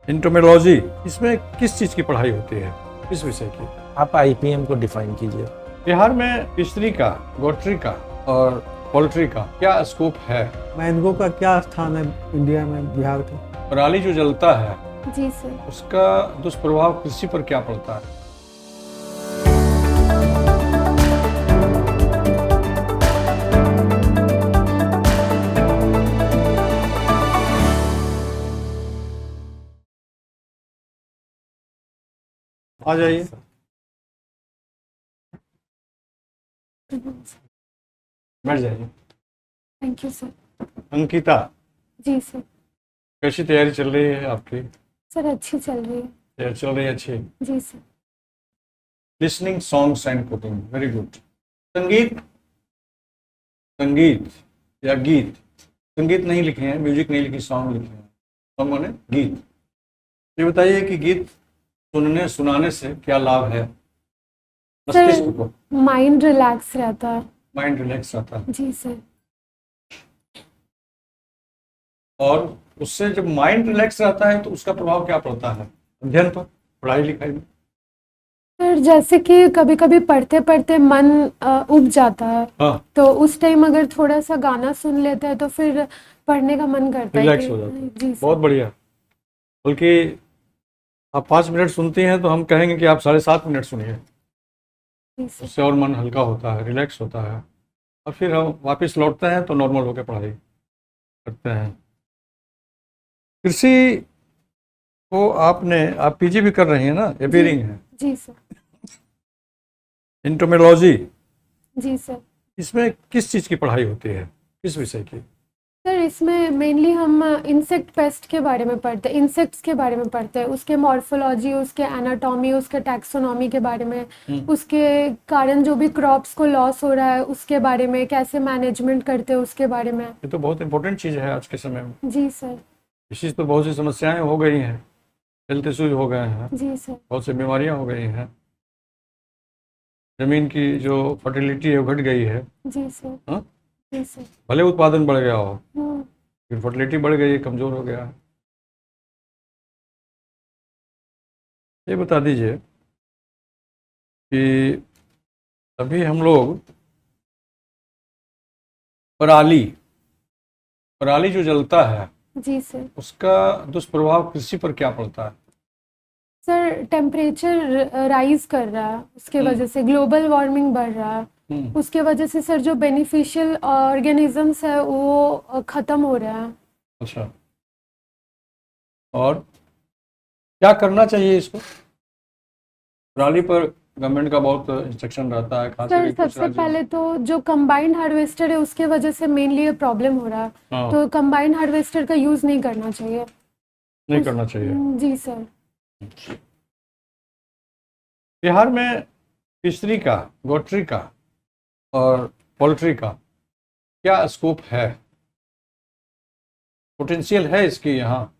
इंटोमेलॉजी, इसमें किस चीज़ की पढ़ाई होती है, किस विषय की? आप आईपीएम को डिफाइन कीजिए। बिहार में फिशरी का, गौट्री का और पोल्ट्री का क्या स्कोप है? मैंगो का क्या स्थान है इंडिया में, बिहार का? पराली जो जलता है जी सर। उसका दुष्प्रभाव कृषि पर क्या पड़ता है? आ जाइए। बैठ जाइए। Thank you sir. अंकिता, जी सर। कैसी तैयारी चल रही है आपकी? सर अच्छी चल रही है। तैयारी चल रही है अच्छी। जी sir. Listening songs and cooking, very good. संगीत, संगीत या गीत, संगीत नहीं लिखे हैं, म्यूजिक नहीं लिखी, सॉन्ग लिखे हैं। सॉन्ग माने गीत। ये बताइए कि गीत सुनने सुनाने से क्या लाभ है मस्तिष्क को? माइंड रिलैक्स रहता है। माइंड रिलैक्स रहता है। जी सर। और उससे जब माइंड रिलैक्स रहता है तो उसका प्रभाव क्या पड़ता है अध्ययन पर, पढ़ाई लिखाई में? सर जैसे कि कभी कभी पढ़ते पढ़ते मन उब जाता है। हाँ, तो उस टाइम अगर थोड़ा सा गाना सुन लेते हैं तो फिर पढ़ने का मन करता है। रिलैक्स हो जाता है। जी सर। बहुत बढ़िया। बल्कि आप 5 मिनट सुनती हैं तो हम कहेंगे कि आप 7.5 मिनट सुनिए, जी सर। उससे और मन हल्का होता है, रिलैक्स होता है, और फिर हम वापस लौटते हैं तो नॉर्मल होकर पढ़ाई करते हैं। कृषि को आप पीजी भी कर रही हैं ना, एपीयरिंग है? जी सर। इंटोमेलॉजी, जी सर। इसमें किस चीज़ की पढ़ाई होती है, किस विषय की? सर इसमें मेनली हम इंसेक्ट पेस्ट के बारे में पढ़ते हैं, इंसेक्ट्स के बारे में पढ़ते हैं, उसके मॉर्फोलॉजी, उसके एनाटॉमी, उसके टैक्सोनॉमी के बारे में, उसके कारण जो भी क्रॉप्स को लॉस हो रहा है उसके बारे में, कैसे मैनेजमेंट करते हैं उसके बारे में। ये तो बहुत इंपॉर्टेंट चीज़ है आज के समय में। जी सर। इसी से तो बहुत सी समस्याएं हो गई हैं, हेल्थ इश्यूज हो गए हैं, जी सर। बहुत सी बीमारियां हो गई हैं, जमीन की जो फर्टिलिटी है वो घट गई है। जी सर। हाँ? जी सर। भले उत्पादन बढ़ गया हो, हम्म। फिर फर्टिलिटी बढ़ गई, कमज़ोर हो गया है। ये बता दीजिए कि अभी हम लोग पराली पराली जो जलता है जी सर। उसका दुष्प्रभाव कृषि पर क्या पड़ता है? सर टेम्परेचर राइज कर रहा है, उसके वजह से ग्लोबल वार्मिंग बढ़ रहा है। उसके वजह से सर जो बेनिफिशियल ऑर्गेनिजम्स है वो ख़त्म हो रहा है। अच्छा, और क्या करना चाहिए इसको? पराली पर गवर्नमेंट का बहुत इंस्ट्रक्शन रहता है, खास सर करके कुछ सबसे राज्यों में। पहले तो जो कंबाइंड हार्वेस्टर है उसके वजह से मेनली ये प्रॉब्लम हो रहा है। हाँ, तो कंबाइंड हार्वेस्टर का यूज़ नहीं करना चाहिए। नहीं करना चाहिए। जी सर। बिहार में फिशरी का, गौट्री का और पोल्ट्री का क्या स्कोप है, पोटेंशियल है इसकी यहाँ?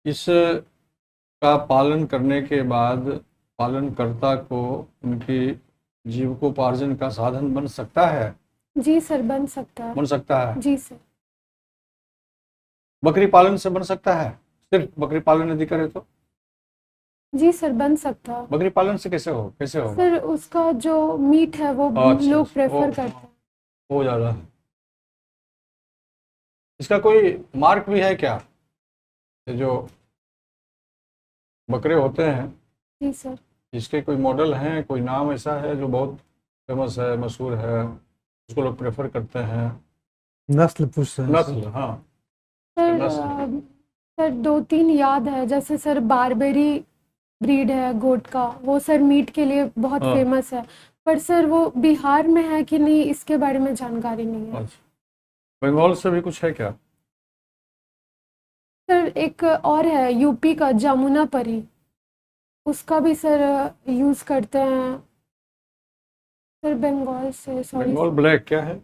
इस का पालन करने के बाद पालनकर्ता को उनकी जीविकोपार्जन का साधन बन सकता है? जी सर बन सकता है। बन सकता है। जी सर। बकरी पालन से बन सकता है? सिर्फ बकरी पालन यदि करे तो? जी सर बन सकता है। बकरी पालन से कैसे होगा? सर उसका जो मीट है वो अच्छा, लोग प्रेफर वो- करते हैं। हो ज़्यादा है। इसका कोई मार्क भी है क्या? ये जो बकरे होते हैं जी सर। इसके कोई मॉडल हैं, कोई नाम ऐसा है जो बहुत फेमस है, मशहूर है, उसको लोग प्रेफर करते हैं? नस्ल पूछ रहे हैं सर। नस्ल, हाँ। सर नस्ल। सर 2-3 याद है, जैसे सर बारबेरी ब्रीड है गोट का, वो सर मीट के लिए बहुत हाँ। फेमस है। पर सर वो बिहार में है कि नहीं इसके बारे में जानकारी नहीं है। अच्छा, बंगाल से भी कुछ है क्या? सर एक और है यूपी का जमुना परी, उसका भी सर यूज़ करते हैं। सर बंगाल से, सॉरी बंगाल ब्लैक क्या है?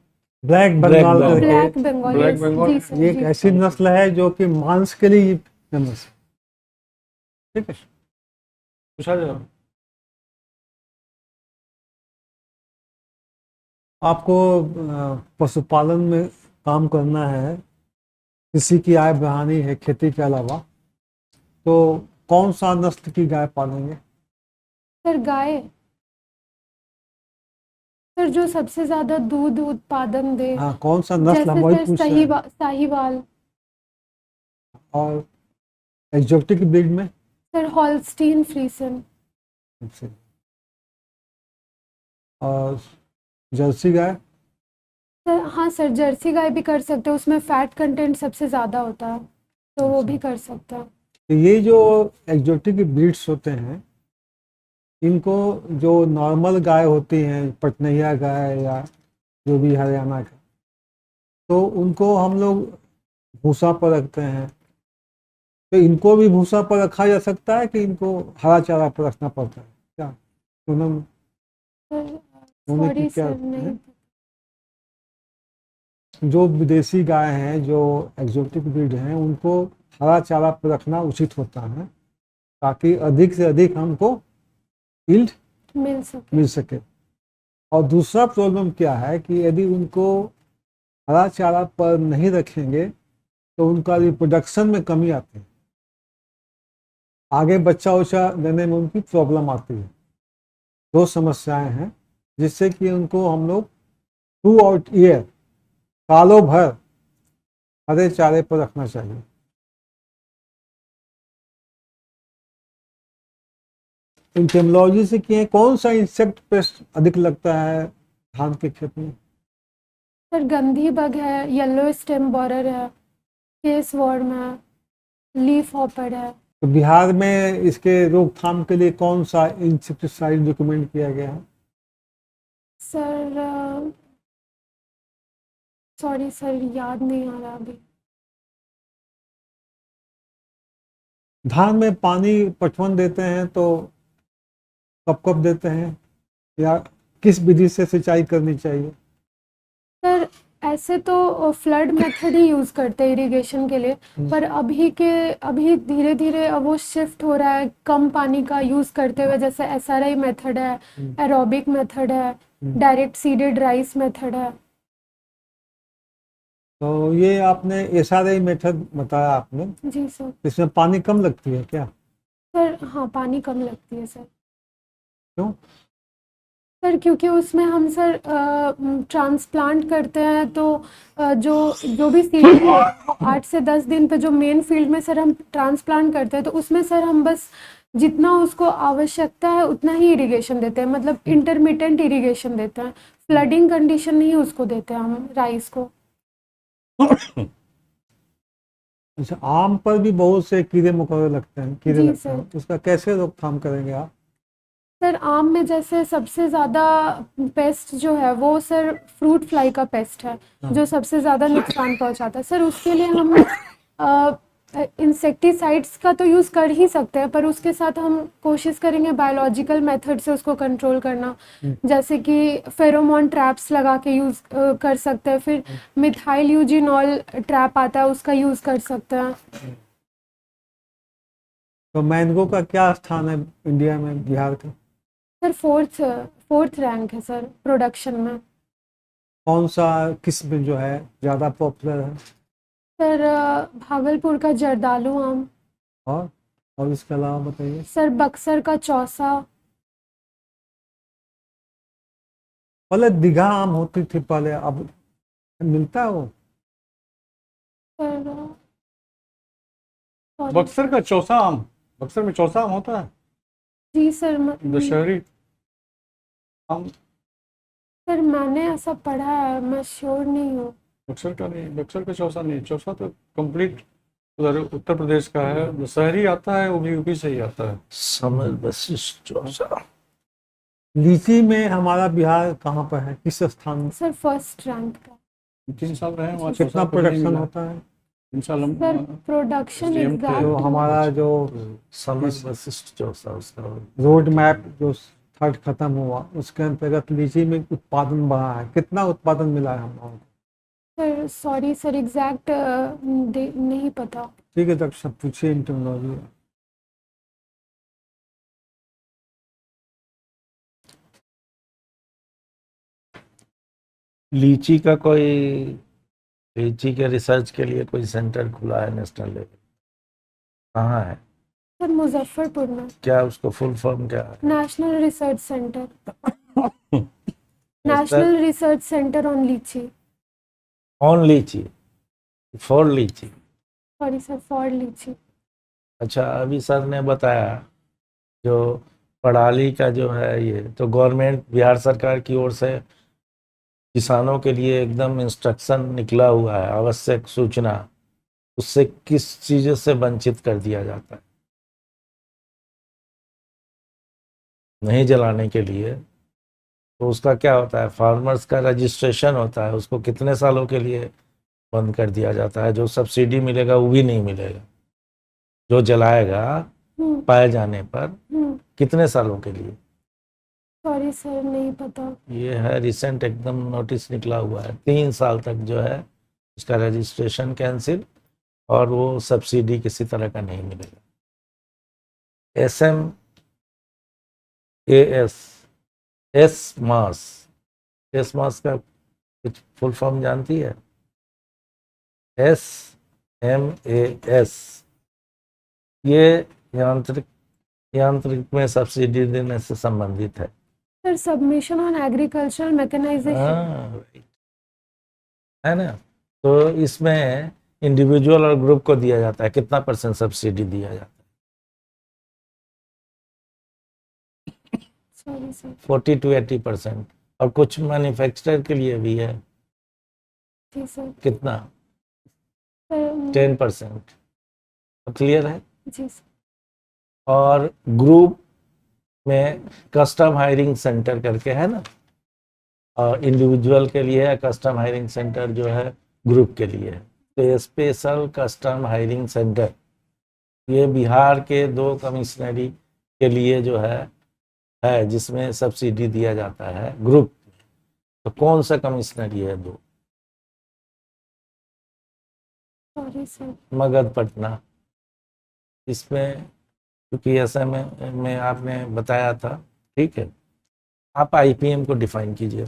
ब्लैक बंगाल बंगाल। करके black Bengal. Black yes, Bengal. जी सर। ये एक जी। ऐसी नस्ल है जो कि मांस के लिए फेमस है। ठीक है, पूछा जाए। आपको पशुपालन में काम करना है, किसी की आय बढ़ानी है खेती के अलावा, तो कौन सा नस्ल की गाय पालेंगे? सर गाय, सर जो सबसे ज्यादा दूध उत्पादन दे, हाँ, कौन सा नस्ल, हम जैसे वही सर पूछ रहे हैं। साहीवाल, और एग्जोटिक ब्रीड में? सर हॉल्स्टीन फ्रीसन, अच्छा। और जर्सी गाय? सर हाँ सर जर्सी गाय भी कर सकते हैं, उसमें फैट कंटेंट सबसे ज़्यादा होता है तो वो भी कर सकते हैं। तो ये जो एग्जोटिक ब्रीड्स होते हैं, इनको जो नॉर्मल गाय होती हैं, पटनैया गाय या जो भी हरियाणा का, तो उनको हम लोग भूसा पर रखते हैं, तो इनको भी भूसा पर रखा जा सकता है कि इनको हरा चारा पर रखना पड़ता है क्या? दोनों होने की सॉरी क्या सर नहीं। है? जो विदेशी गाय हैं, जो एग्जोटिक ब्रीड हैं, उनको हरा चारा पर रखना उचित होता है ताकि अधिक से अधिक हमको यील्ड मिल सके। और दूसरा प्रॉब्लम क्या है कि यदि उनको हरा चारा पर नहीं रखेंगे तो उनका रिप्रोडक्शन में कमी आती है, आगे बच्चा उच्चा देने में उनकी प्रॉब्लम आती है। दो समस्याएं हैं जिससे कि उनको हम लोग थ्रू आउट ईयर, सालों भर हरे चारे पर रखना चाहिए। इंटेमोलॉजी से किए, कौन सा इंसेक्ट पेस्ट अधिक लगता है धान के खेत में? सर गंधी बग है, येलो स्टेम बोरर है, केस वॉर्म है, लीफ हॉपर है। तो बिहार में इसके रोकथाम के लिए कौन सा इंसेक्टिसाइड रिकमेंड किया गया है? सर सॉरी सर याद नहीं आ रहा अभी। धान में पानी पटवन देते हैं तो कब कब देते हैं, या किस विधि से सिंचाई करनी चाहिए? सर ऐसे तो फ्लड मेथड ही यूज़ करते हैं इरिगेशन के लिए, पर अभी धीरे धीरे वो शिफ्ट हो रहा है कम पानी का यूज़ करते हुए, जैसे SRI मेथड है, एरोबिक मेथड है, डायरेक्ट सीडेड राइस मेथड है। तो ये आपने SRI मेथड बताया आपने, जी सर। इसमें पानी कम लगती है क्या? सर हाँ पानी कम लगती है सर। क्यों? सर क्योंकि उसमें हम सर ट्रांसप्लांट करते हैं तो जो भी सीड 8 से 10 दिन पे जो मेन फील्ड में सर हम ट्रांसप्लांट करते हैं, तो उसमें सर हम बस जितना उसको आवश्यकता है उतना ही इरिगेशन देते हैं, मतलब इंटरमिटेंट इरिगेशन देते हैं, फ्लडिंग कंडीशन नहीं उसको देते हैं हम राइस को। अच्छा, आम पर भी बहुत से कीड़े मकोड़े लगते हैं, कीड़े जी लगते हैं, सर। उसका कैसे रोकथाम करेंगे आप? सर आम में जैसे सबसे ज़्यादा पेस्ट जो है वो सर फ्रूट फ्लाई का पेस्ट है जो सबसे ज़्यादा नुकसान पहुंचाता है। सर उसके लिए हम इंसेक्टिसाइड्स का तो यूज़ कर ही सकते हैं, पर उसके साथ हम कोशिश करेंगे बायोलॉजिकल मेथड से उसको कंट्रोल करना, जैसे कि फेरोमोन ट्रैप्स लगा के यूज़ कर सकते हैं, फिर मिथाइल यूजिनॉल ट्रैप आता है उसका यूज़ कर सकते हैं। तो मैंगो का क्या स्थान है इंडिया में, बिहार का? सर फोर्थ रैंक है सर प्रोडक्शन में। कौन सा किस्म जो है ज़्यादा पॉपुलर है? सर भागलपुर का जर्दालू आम। और इसके अलावा बताइए। सर बक्सर का चौसा। पहले दीघा आम होती थी पहले, अब मिलता है वो? सर sorry, बक्सर का चौसा आम, बक्सर में चौसा आम होता है? जी सर दशहरी आम सर मैंने ऐसा पढ़ा है, मैं श्योर नहीं हूँ। बक्सर का नहीं, बक्सर का चौसा नहीं, चौसा तो कंप्लीट उधर उत्तर प्रदेश का है। दशहरी आता है वो भी यूपी से ही आता है। समर वशिष्ठ चौसा। लीची में हमारा बिहार कहाँ पर है, किस स्थान में? सर फर्स्ट रैंक का। 3 साल रहे वहाँ, कितना चौसा कभी नहीं प्रोडक्शन मिला। होता है? 3 साल हम सर प्रोडक्शन SDM थे। जो एग्जैक्ट हमारा जो समर वशिष्ठ चौसा उसका। रोड मैप जो थर्ड खत्म हुआ उसके अंतर्गत लीची में उत्पादन बढ़ा है, कितना उत्पादन मिला है हम लोगों को? सर सॉरी सर एग्जैक्ट नहीं पता। ठीक है, डॉक्टर साहब पूछिए इंटरनोलॉजी। लीची का कोई, लीची के रिसर्च के लिए कोई सेंटर खुला है नेशनल लेवल, कहाँ है? सर मुजफ्फरपुर में क्या उसको फुल फॉर्म क्या है? National research centre, national research centre on लीची, ऑन लीची, फॉर लीची। सॉरी सर, फॉर लीची। अच्छा, अभी सर ने बताया जो पढ़ाली का जो है, ये तो गवर्नमेंट बिहार सरकार की ओर से किसानों के लिए एकदम इंस्ट्रक्शन निकला हुआ है, आवश्यक सूचना, उससे किस चीज़ से वंचित कर दिया जाता है? नहीं जलाने के लिए, तो उसका क्या होता है? फार्मर्स का रजिस्ट्रेशन होता है, उसको कितने सालों के लिए बंद कर दिया जाता है? जो सब्सिडी मिलेगा वो भी नहीं मिलेगा, जो जलाएगा पाए जाने पर कितने सालों के लिए? सॉरी सर, नहीं पता। ये है रिसेंट एकदम नोटिस निकला हुआ है, 3 साल तक जो है उसका रजिस्ट्रेशन कैंसिल, और वो सब्सिडी किसी तरह का नहीं मिलेगा। SMAS, एस मास का कुछ फुल फॉर्म जानती है? SMAS, ये यांत्रिक में सब्सिडी देने से संबंधित है। Sir submission on agricultural mechanisation, right, है ना? तो इसमें इंडिविजुअल और ग्रुप को दिया जाता है, कितना % सब्सिडी दिया जाता है? Sorry sir. 40 to 80%, और कुछ मैन्युफैक्चरर के लिए भी है। जी सर। कितना? सर 10%। क्लियर है? जी सर। और ग्रुप में कस्टम हायरिंग सेंटर करके है ना, और इंडिविजुअल के लिए है कस्टम हायरिंग सेंटर, जो है ग्रुप के लिए है। तो स्पेशल कस्टम हायरिंग सेंटर ये बिहार के 2 कमिश्नरी के लिए जो है जिसमें सब्सिडी दिया जाता है ग्रुप। तो कौन सा कमिश्नरी है? 2। Sorry sir. मगध, पटना। इसमें क्योंकि ऐसा में आपने बताया था, ठीक है, आप IPM को डिफाइन कीजिए।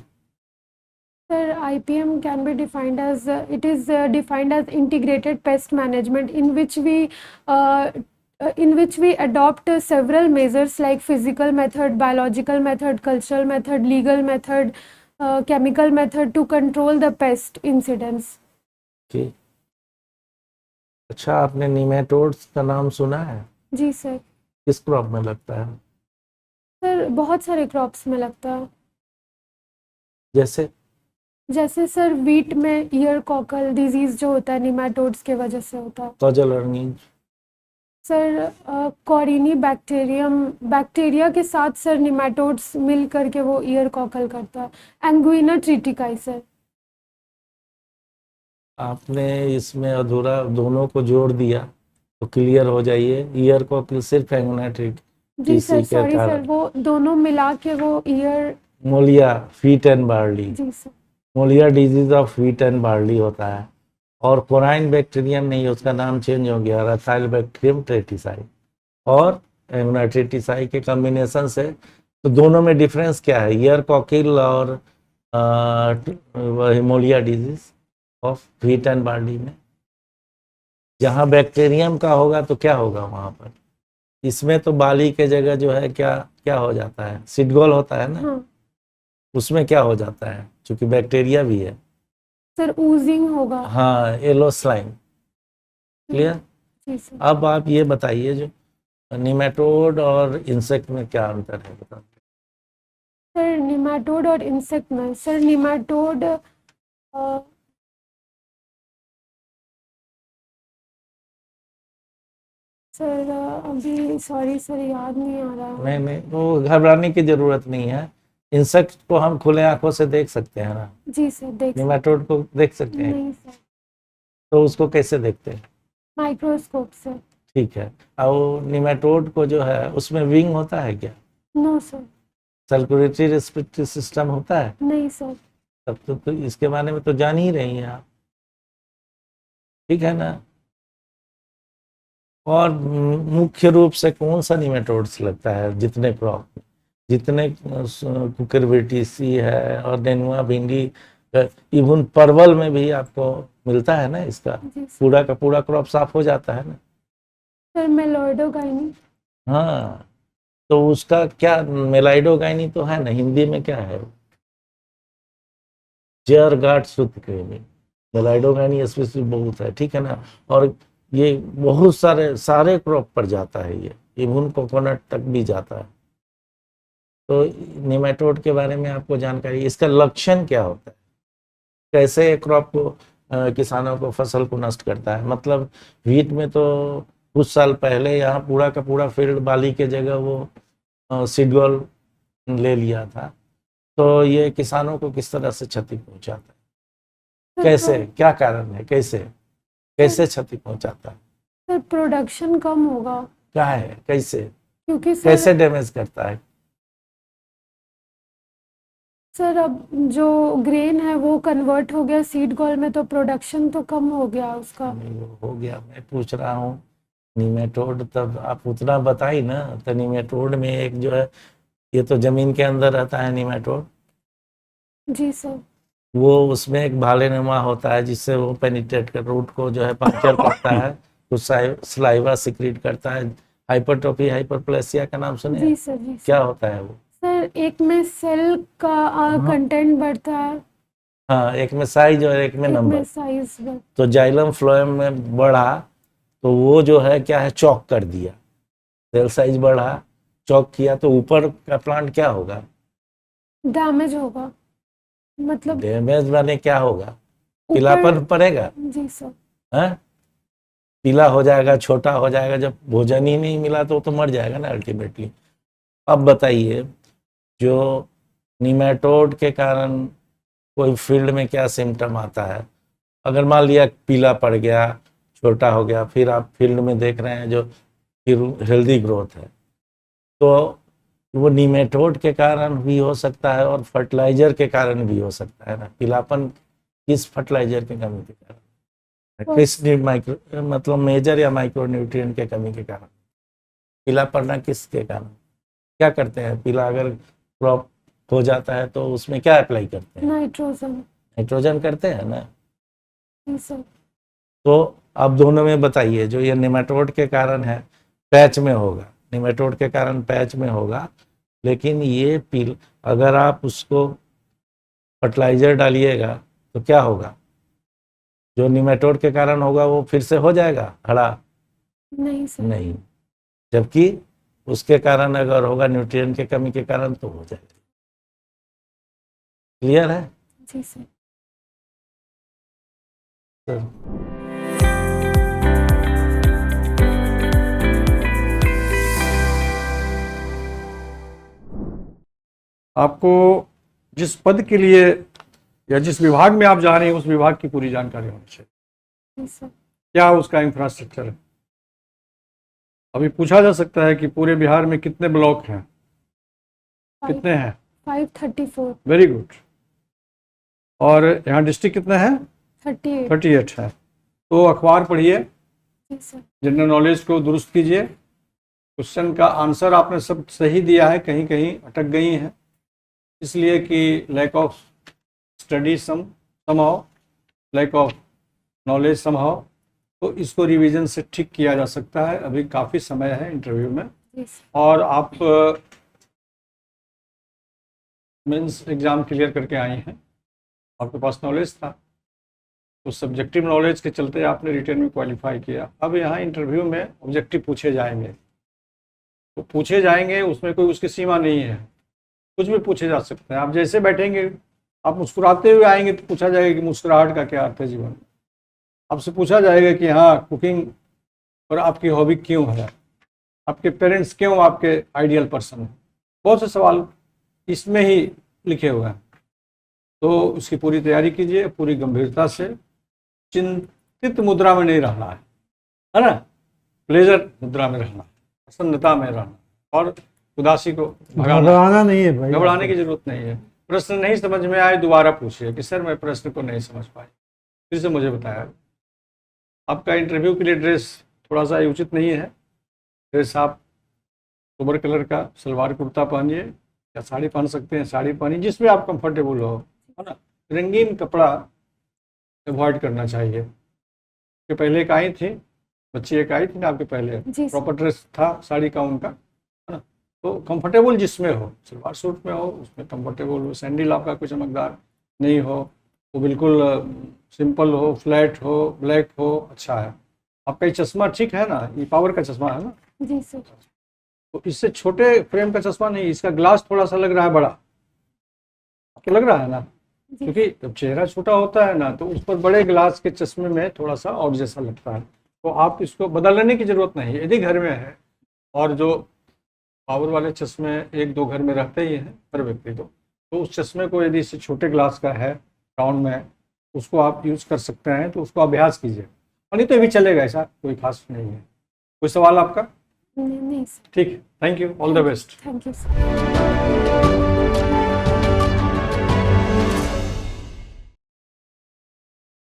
Sir, IPM can be defined as it is defined as integrated pest management in which we adopt several measures like physical method, biological method, cultural method, legal method, chemical method to control the pest incidence. Okay. अच्छा, आपने nematodes का नाम सुना है? जी sir. किस crop में लगता है? सर बहुत सारे क्रॉप्स में लगता है। जैसे सर वीट में ईयर कॉकल डिजीज जो होता है निमेटोड्स के वजह से होता है। Causal earning? सर कॉरिनी बैक्टीरिया के साथ सर निमेटोड्स मिल करके वो ईयर कॉकल करता है। Anguina tritici sir. आपने इसमें अधूरा दोनों को जोड़ दिया तो क्लियर हो जाइए। ईयर कॉकल सिर्फ एंगुइना जी सर, सॉरी सर, वो दोनों मिला के वो ear molya wheat and barley. जी sir. Molya disease of wheat and barley होता है, और कोराइन बैक्टीरियम नहीं, उसका नाम चेंज हो गया, रसाइल बैक्टीरियम ट्रेटिसाई और एंगुइना ट्रेटिसाई के कॉम्बिनेशन से। तो दोनों में डिफरेंस क्या है? ईयर कॉकिल और molya disease of wheat and barley में जहाँ बैक्टीरियम का होगा तो क्या होगा वहाँ पर? इसमें तो बाली के जगह जो है क्या हो जाता है? सीडगोल होता है ना। हाँ। उसमें क्या हो जाता है? क्योंकि बैक्टीरिया भी है सर, ऊजिंग होगा। हाँ, येलो स्लाइम। क्लियर? जी सर। अब आप ये बताइए, जो निमेटोड और इंसेक्ट में क्या अंतर है, बता। सर निमेटोड और इंसेक्ट में, सर निमेटोड सर अभी सॉरी सर याद नहीं आ रहा। नहीं, वो घबराने की जरूरत नहीं है। इंसेक्ट को हम खुले आंखों से देख सकते हैं ना। जी सर, देख निमेटोड को देख सकते हैं? नहीं सर। तो उसको कैसे देखते हैं? माइक्रोस्कोप से। ठीक है। और निमेटोड को जो है उसमें विंग होता है क्या? No sir. Circulatory respiratory system होता है? नहीं सर। तब तो इसके बारे में तो जान ही रही हैं आप, ठीक है ना। और मुख्य रूप से कौन सा निमेटोड्स लगता है? जितने क्रॉप, जितने कुकुरबिटेसी है और नेनुआ, भिंडी, इवन परवल में भी आपको मिलता है ना इसका। जी सर। पूरा का पूरा क्रॉप साफ हो जाता है ना। Sir Meloidogyne. हाँ, तो उसका क्या, मेलाइडोगाइनी तो है ना, हिंदी में क्या है? जेर गार्ड सूत्रकृमि। मेलाइडोगाइनी स्पेसिफिक बहुत है, ठीक है ना। और ये बहुत सारे क्रॉप पर जाता है, ये इवन कोकोनट तक भी जाता है। तो निमेटोड के बारे में आपको जानकारी, इसका लक्षण क्या होता है, कैसे क्रॉप को किसानों को फसल को नष्ट करता है? मतलब व्हीट में तो कुछ साल पहले यहाँ पूरा का पूरा फील्ड बाली के जगह वो सीडबॉल ले लिया था। तो ये किसानों को किस तरह से क्षति पहुंचाता है, कैसे, क्या कारण है, कैसे क्षति पहुंचाता है? सर प्रोडक्शन कम होगा। क्या है, कैसे, क्योंकि सर, कैसे डैमेज करता है? सर अब जो ग्रेन है वो कन्वर्ट हो गया सीड गॉल में, तो प्रोडक्शन तो कम हो गया उसका। नहीं, वो हो गया, मैं पूछ रहा हूँ निमेटोड, तब आप उतना बताई ना। तो निमेटोड में एक जो है, ये तो जमीन के अंदर रहता है निमेटोड। जी सर। वो उसमें एक भालेनुमा होता है जिससे वो पेनिट्रेट कर रूट को जो है पंक्चर करता है, कुछ सलाइवा सिक्रीट करता है। हाइपरट्रोफी हाइपरप्लेसिया का नाम सुने? जी सर। जी क्या होता है वो? सर एक में सेल का कंटेंट बढ़ता है, हाँ, एक में साइज और एक में एक नंबर। में साइज बढ़। तो जाइलम फ्लोएम में बढ़ा तो वो जो है क्या है, चौक कर दिया। सेल साइज बढ़ा, चौक किया, तो ऊपर का प्लांट क्या होगा? डैमेज होगा, मतलब डैमेज माने क्या होगा? ऊपर। पीलापन पड़ेगा, जी सर। है, पीला हो जाएगा, छोटा हो जाएगा। जब भोजन ही नहीं मिला तो मर जाएगा ना अल्टीमेटली। अब बताइए, जो निमेटोड के कारण कोई फील्ड में क्या सिम्टम आता है? अगर मान लिया पीला पड़ गया, छोटा हो गया, फिर आप फील्ड में देख रहे हैं जो फिर हेल्दी ग्रोथ है, तो वो निमेटोड के कारण भी हो सकता है और फर्टिलाइजर के कारण भी हो सकता है ना। पीलापन किस फर्टिलाइजर की कमी के कारण, किस माइक्रो मतलब मेजर या माइक्रो न्यूट्रिएंट के कमी के कारण पीला पड़ना, किसके कारण? क्या करते हैं, पीला अगर क्रॉप हो जाता है तो उसमें क्या अप्लाई करते हैं? नाइट्रोजन करते हैं ना। जी सर। तो आप दोनों में बताइए, जो ये निमेटोड के कारण है पैच में होगा, निमेटोड के कारण पैच में होगा, लेकिन ये अगर आप उसको फर्टिलाइजर डालिएगा तो क्या होगा? जो निमेटोड के कारण होगा वो फिर से हो जाएगा हरा? नहीं सर। नहीं, जबकि उसके कारण अगर होगा न्यूट्रिएंट की कमी के कारण तो हो जाएगा। क्लियर है? जी सर। आपको जिस पद के लिए या जिस विभाग में आप जा रहे हैं उस विभाग की पूरी जानकारी होनी चाहिए। जी सर। क्या उसका इंफ्रास्ट्रक्चर है। अभी पूछा जा सकता है कि पूरे बिहार में कितने ब्लॉक हैं, कितने हैं? 534। Very good. और यहाँ डिस्ट्रिक्ट कितने हैं? 38 है। तो अखबार पढ़िए, जी सर। जनरल नॉलेज को दुरुस्त कीजिए। क्वेश्चन का आंसर आपने सब सही दिया है, कहीं कहीं अटक गई हैं, इसलिए कि lack of study somehow, lack of knowledge somehow. तो इसको रिवीजन से ठीक किया जा सकता है, अभी काफ़ी समय है इंटरव्यू में। और आप मेंस एग्ज़ाम क्लियर करके आई हैं, आपके पास नॉलेज था, तो सब्जेक्टिव नॉलेज के चलते आपने रिटर्न में क्वालिफाई किया। अब यहाँ इंटरव्यू में ऑब्जेक्टिव पूछे जाएंगे, तो पूछे जाएंगे, उसमें कोई उसकी सीमा नहीं है, कुछ भी पूछे जा सकते हैं। आप जैसे बैठेंगे, आप मुस्कुराते हुए आएंगे तो पूछा जाएगा कि मुस्कुराहट का क्या अर्थ है जीवन में। आपसे पूछा जाएगा कि हाँ कुकिंग और आपकी हॉबी क्यों है, आपके पेरेंट्स क्यों आपके आइडियल पर्सन हैं। बहुत से सवाल इसमें ही लिखे हुए हैं। तो उसकी पूरी तैयारी कीजिए, पूरी गंभीरता से। चिंतित मुद्रा में नहीं रहना है ना, प्लेजर मुद्रा में रहना है, प्रसन्नता में रहना, और उदासी को घबराना नहीं है भाई, घबराने की जरूरत नहीं है। प्रश्न नहीं समझ में आए दोबारा पूछिए कि सर मैं प्रश्न को नहीं समझ पाई, फिर से मुझे बताया। आपका इंटरव्यू के लिए ड्रेस थोड़ा सा उचित नहीं है। ड्रेस आप सोबर कलर का सलवार कुर्ता पहनिए या साड़ी पहन सकते हैं, साड़ी पहनिए, जिसमें आप कंफर्टेबल हो, है ना। रंगीन कपड़ा अवॉइड करना चाहिए। कि पहले एक आई थी बच्ची एक आई थी ना आपके पहले, जी सर। प्रॉपर ड्रेस था साड़ी का उनका, है ना? तो कंफर्टेबल जिसमें हो, सलवार सूट में हो उसमें कंफर्टेबल हो, सैंडल आपका कोई चमकदार नहीं हो, वो बिल्कुल सिंपल हो, फ्लैट हो, ब्लैक हो, अच्छा है। आपका ये चश्मा ठीक है ना, ये पावर का चश्मा है ना? जी सर। तो इससे छोटे फ्रेम का चश्मा नहीं, इसका ग्लास थोड़ा सा लग रहा है बड़ा, आपको लग रहा है ना? जी क्योंकि जब चेहरा छोटा होता है ना तो उस पर बड़े ग्लास के चश्मे में थोड़ा सा और जैसा लगता है, तो आप इसको बदलने की जरूरत नहीं है। यदि घर में है, और जो पावर वाले चश्मे एक दो घर में रहते ही हैं हर व्यक्ति को, तो उस चश्मे को यदि इससे छोटे ग्लास का है राउंड में, उसको आप यूज़ कर सकते हैं, तो उसको अभ्यास कीजिए, और नहीं तो ये भी चलेगा, ऐसा कोई खास नहीं है। कोई सवाल आपका? नहीं सर। ठीक है, thank you, all the best. Thank you sir.